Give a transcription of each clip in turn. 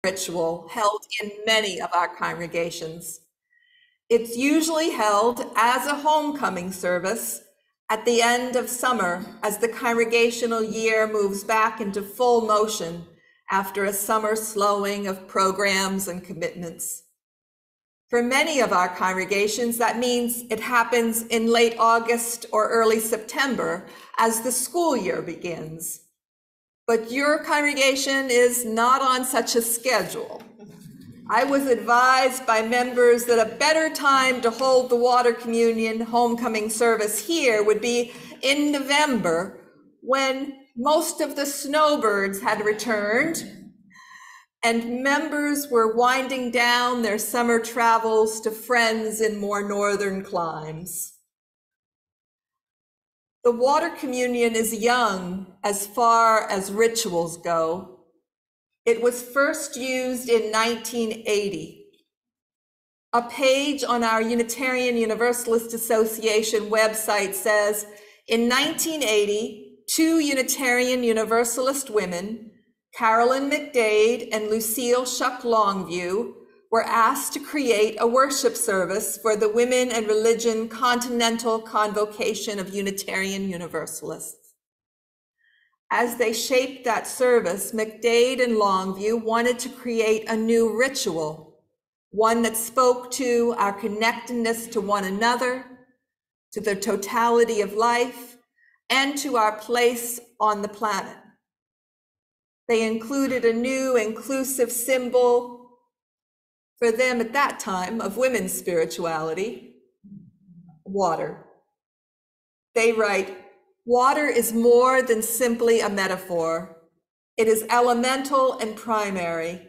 ritual held in many of our congregations. It's usually held as a homecoming service at the end of summer as the congregational year moves back into full motion after a summer slowing of programs and commitments. For many of our congregations, that means it happens in late August or early September as the school year begins. But your congregation is not on such a schedule. I was advised by members that a better time to hold the water communion homecoming service here would be in November, when most of the snowbirds had returned and members were winding down their summer travels to friends in more northern climes. The water communion is young as far as rituals go. It was first used in 1980. A page on our Unitarian Universalist Association website says, in 1980, two Unitarian Universalist women, Carolyn McDade and Lucille Shuck Longview, were asked to create a worship service for the Women and Religion Continental Convocation of Unitarian Universalists. As they shaped that service, McDade and Longview wanted to create a new ritual, one that spoke to our connectedness to one another, to the totality of life, and to our place on the planet. They included a new inclusive symbol for them at that time of women's spirituality, water. They write, water is more than simply a metaphor. It is elemental and primary,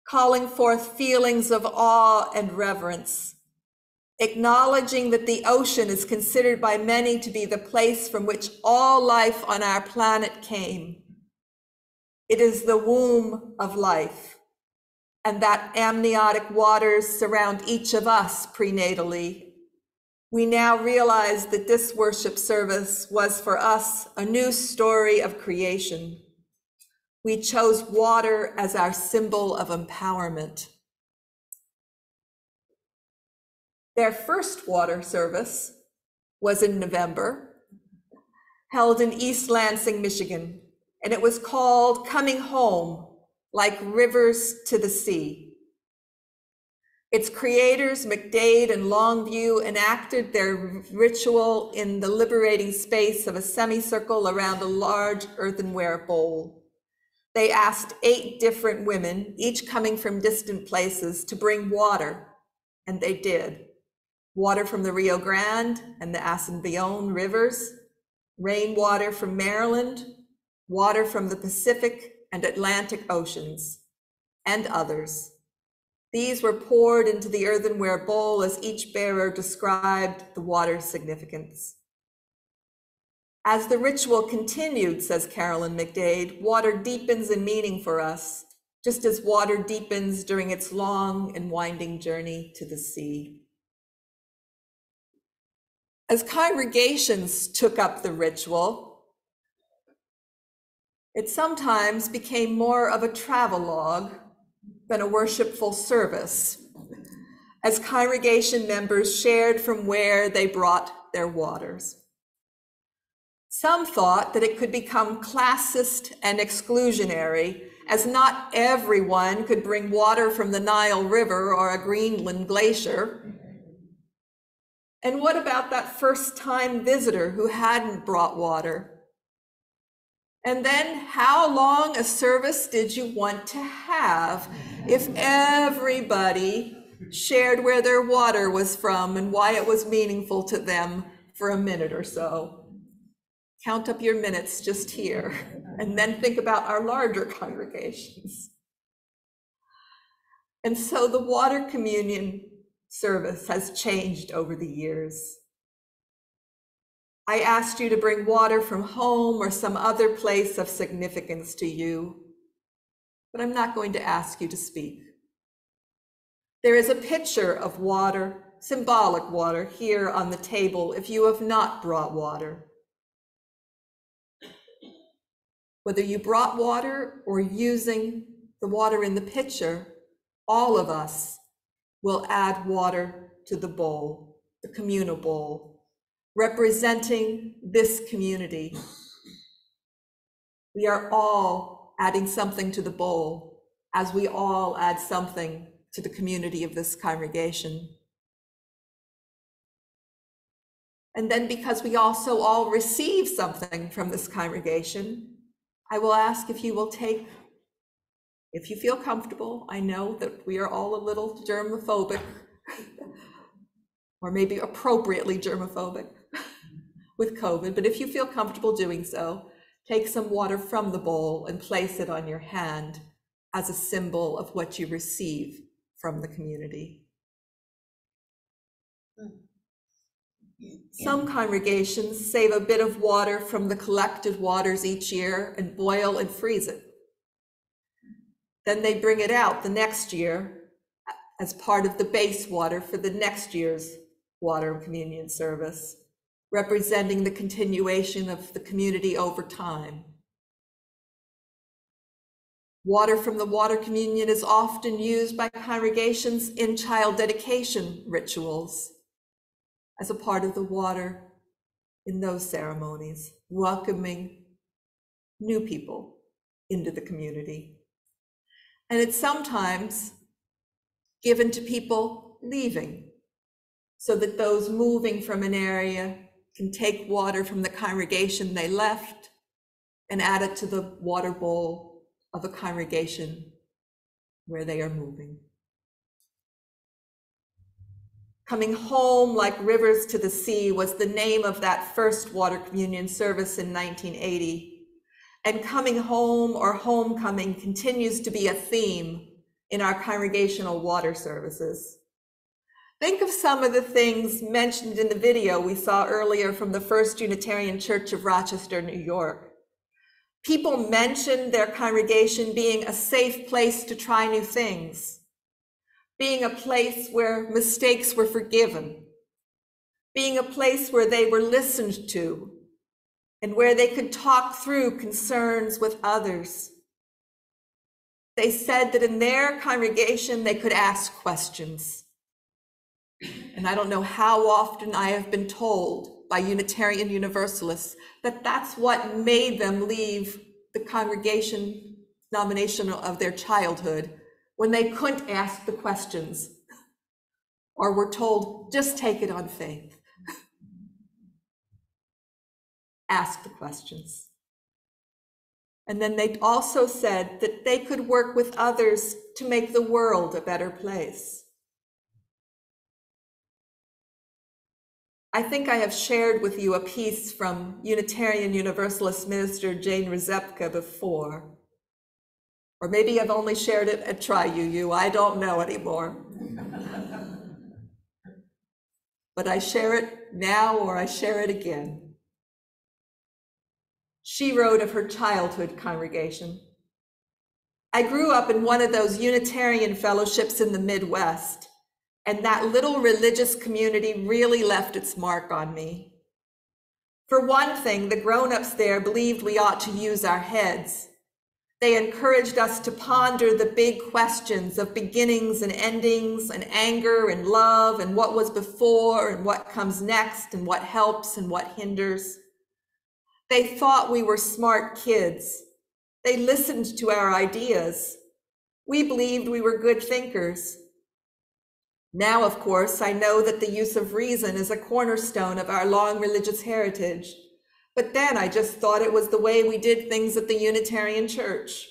calling forth feelings of awe and reverence, acknowledging that the ocean is considered by many to be the place from which all life on our planet came. It is the womb of life, and that amniotic waters surround each of us prenatally. We now realize that this worship service was for us a new story of creation. We chose water as our symbol of empowerment. Their first water service was in November, held in East Lansing, Michigan, and it was called Coming Home, Like Rivers to the Sea. Its creators, McDade and Longview, enacted their ritual in the liberating space of a semicircle around a large earthenware bowl. They asked 8 different women, each coming from distant places, to bring water, and they did. Water from the Rio Grande and the Ascension rivers, rainwater from Maryland, water from the Pacific and Atlantic Oceans, and others. These were poured into the earthenware bowl as each bearer described the water's significance. As the ritual continued, says Carolyn McDade, water deepens in meaning for us, just as water deepens during its long and winding journey to the sea. As congregations took up the ritual, it sometimes became more of a travelogue than a worshipful service, as congregation members shared from where they brought their waters. Some thought that it could become classist and exclusionary, as not everyone could bring water from the Nile River or a Greenland glacier. And what about that first-time visitor who hadn't brought water? And then how long a service did you want to have if everybody shared where their water was from and why it was meaningful to them for a minute or so? Count up your minutes just here, and then think about our larger congregations. And so the water communion service has changed over the years. I asked you to bring water from home or some other place of significance to you, but I'm not going to ask you to speak. There is a pitcher of water, symbolic water, here on the table if you have not brought water. Whether you brought water or using the water in the pitcher, all of us will add water to the bowl, the communal bowl, representing this community. We are all adding something to the bowl as we all add something to the community of this congregation. And then because we also all receive something from this congregation, I will ask if you will take, if you feel comfortable. I know that we are all a little germophobic, or maybe appropriately germophobic with COVID, but if you feel comfortable doing so, take some water from the bowl and place it on your hand as a symbol of what you receive from the community. Some congregations save a bit of water from the collected waters each year and boil and freeze it. Then they bring it out the next year as part of the base water for the next year's water and communion service, representing the continuation of the community over time. Water from the water communion is often used by congregations in child dedication rituals as a part of the water in those ceremonies, welcoming new people into the community. And it's sometimes given to people leaving, so that those moving from an area can take water from the congregation they left and add it to the water bowl of a congregation where they are moving. Coming home like rivers to the sea was the name of that first water communion service in 1980. And coming home or homecoming continues to be a theme in our congregational water services. Think of some of the things mentioned in the video we saw earlier from the First Unitarian Church of Rochester, New York. People mentioned their congregation being a safe place to try new things, being a place where mistakes were forgiven, being a place where they were listened to, and where they could talk through concerns with others. They said that in their congregation, they could ask questions. And I don't know how often I have been told by Unitarian Universalists that that's what made them leave the congregation denomination of their childhood, when they couldn't ask the questions or were told, just take it on faith. Ask the questions. And then they also said that they could work with others to make the world a better place. I think I have shared with you a piece from Unitarian Universalist minister Jane Rzepka before. Or maybe I've only shared it at Tri-UU, I don't know anymore. But I share it now, or I share it again. She wrote of her childhood congregation. I grew up in one of those Unitarian fellowships in the Midwest, and that little religious community really left its mark on me. For one thing, the grown-ups there believed we ought to use our heads. They encouraged us to ponder the big questions of beginnings and endings and anger and love and what was before and what comes next and what helps and what hinders. They thought we were smart kids. They listened to our ideas. We believed we were good thinkers. Now, of course, I know that the use of reason is a cornerstone of our long religious heritage. But then I just thought it was the way we did things at the Unitarian Church.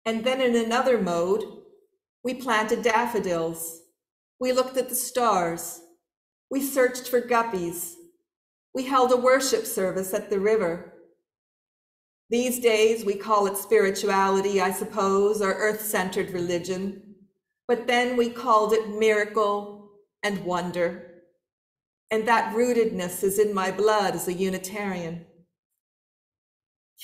And then in another mode, we planted daffodils. We looked at the stars. We searched for guppies. We held a worship service at the river. These days, we call it spirituality, I suppose, or earth-centered religion. But then we called it miracle and wonder. And that rootedness is in my blood as a Unitarian.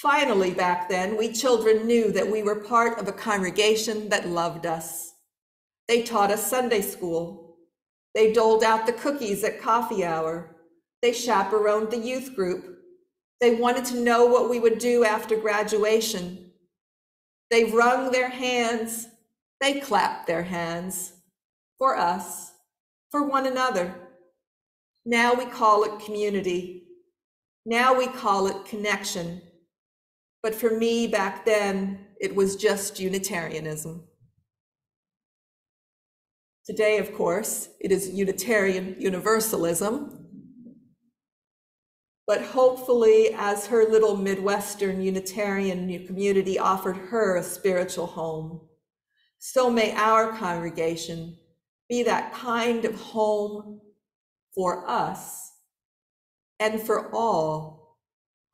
Finally, back then, we children knew that we were part of a congregation that loved us. They taught us Sunday school. They doled out the cookies at coffee hour. They chaperoned the youth group. They wanted to know what we would do after graduation. They wrung their hands, they clapped their hands for us, for one another. Now we call it community. Now we call it connection. But for me back then, it was just Unitarianism. Today, of course, it is Unitarian Universalism. But hopefully, as her little Midwestern Unitarian community offered her a spiritual home, so may our congregation be that kind of home for us and for all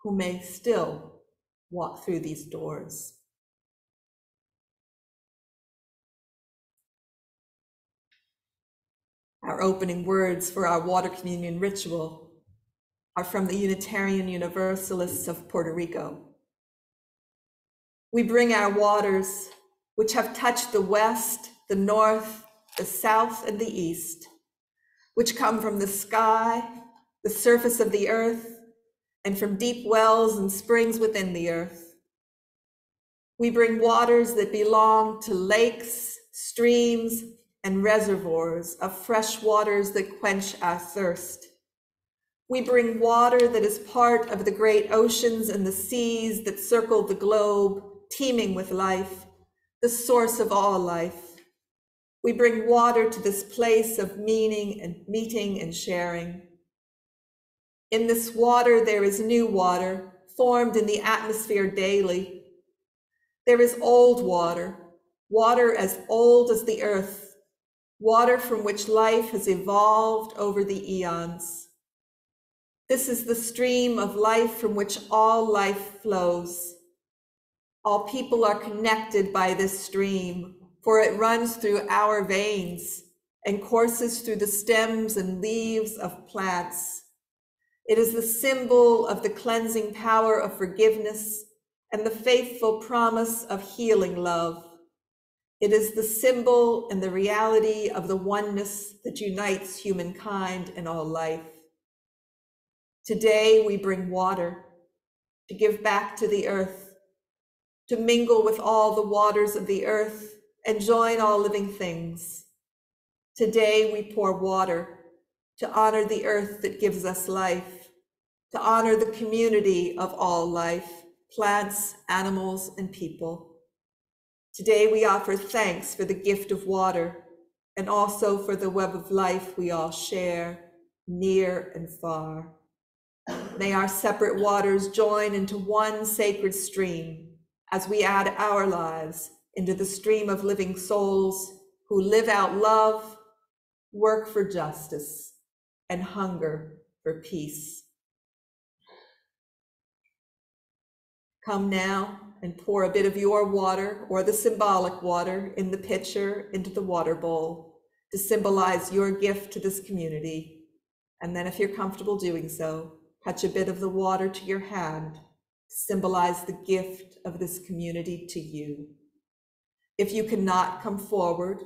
who may still walk through these doors. Our opening words for our water communion ritual are from the Unitarian Universalists of Puerto Rico. We bring our waters, which have touched the west, the north, the south, and the east, which come from the sky, the surface of the earth, and from deep wells and springs within the earth. We bring waters that belong to lakes, streams, and reservoirs of fresh waters that quench our thirst. We bring water that is part of the great oceans and the seas that circle the globe, teeming with life, the source of all life. We bring water to this place of meaning and meeting and sharing. In this water, there is new water formed in the atmosphere daily. There is old water, water as old as the earth, water from which life has evolved over the eons. This is the stream of life from which all life flows. All people are connected by this stream, for it runs through our veins and courses through the stems and leaves of plants. It is the symbol of the cleansing power of forgiveness and the faithful promise of healing love. It is the symbol and the reality of the oneness that unites humankind and all life. Today we bring water to give back to the earth, to mingle with all the waters of the earth and join all living things. Today we pour water to honor the earth that gives us life, to honor the community of all life, plants, animals, and people. Today we offer thanks for the gift of water and also for the web of life we all share, near and far. May our separate waters join into one sacred stream as we add our lives into the stream of living souls who live out love, work for justice, and hunger for peace. Come now and pour a bit of your water or the symbolic water in the pitcher into the water bowl to symbolize your gift to this community. And then if you're comfortable doing so, touch a bit of the water to your hand to symbolize the gift of this community to you. If you cannot come forward,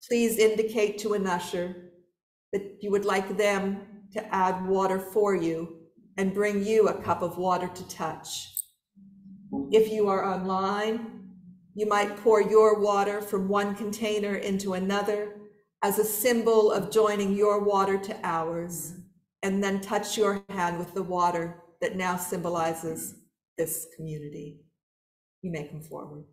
please indicate to an usher that you would like them to add water for you and bring you a cup of water to touch. If you are online, you might pour your water from one container into another as a symbol of joining your water to ours, and then touch your hand with the water that now symbolizes this community. You may come forward.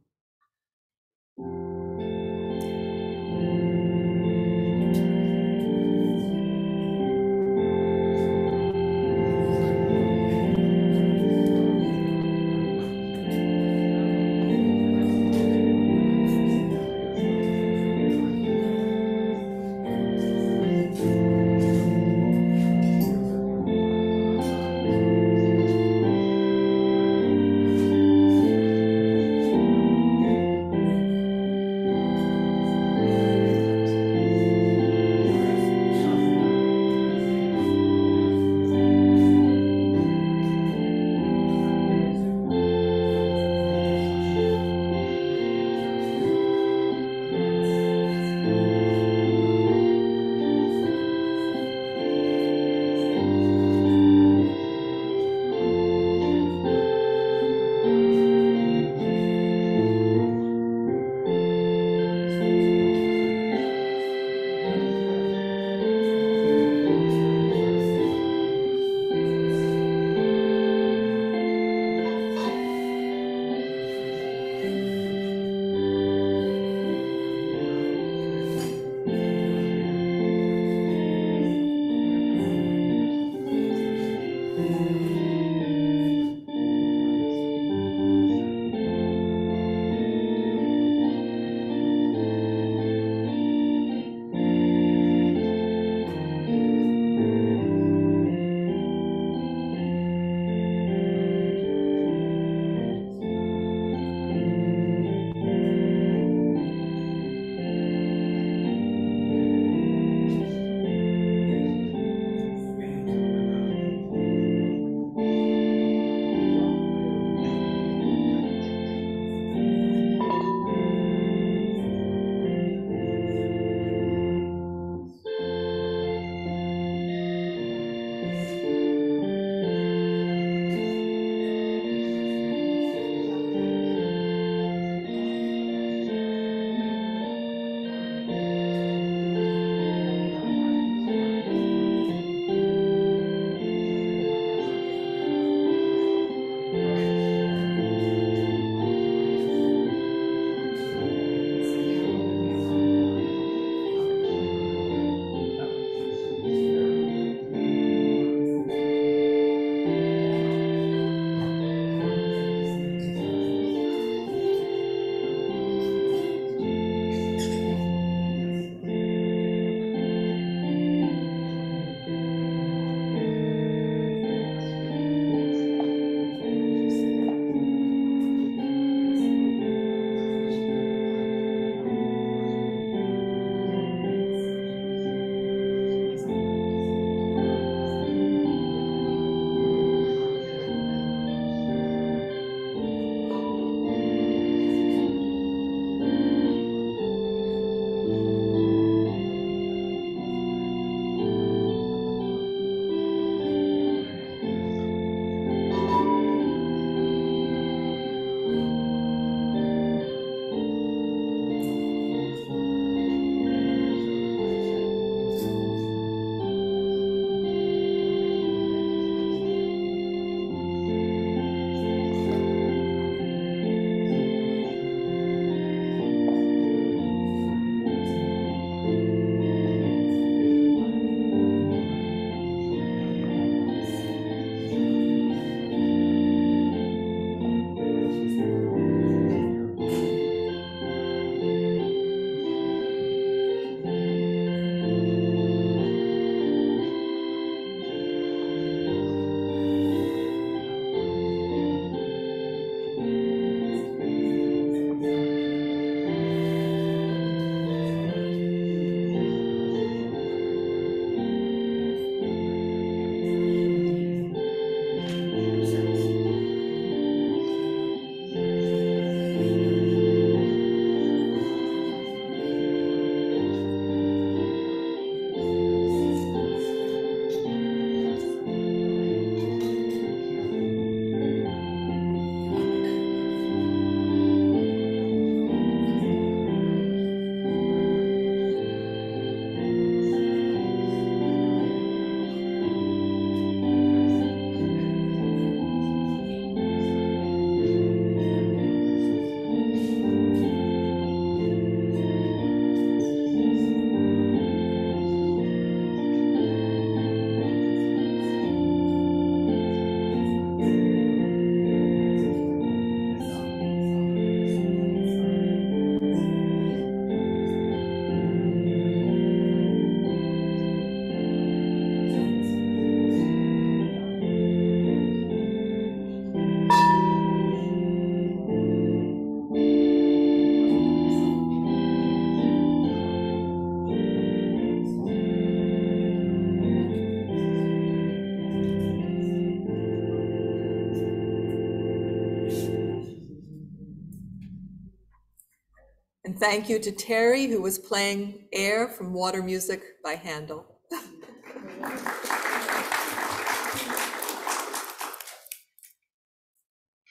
thank you to Terry, who was playing air from Water Music by Handel.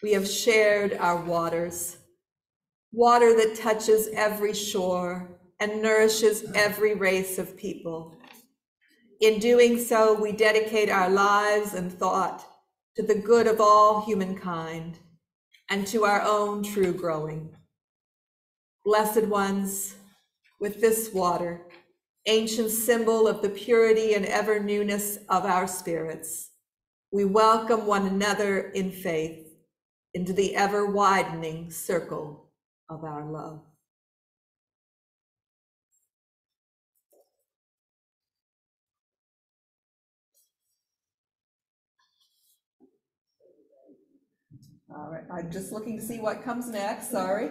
We have shared our waters, water that touches every shore and nourishes every race of people. In doing so, we dedicate our lives and thought to the good of all humankind and to our own true growing. Blessed ones, with this water, ancient symbol of the purity and ever newness of our spirits, we welcome one another in faith into the ever widening circle of our love. All right, I'm just looking to see what comes next, sorry.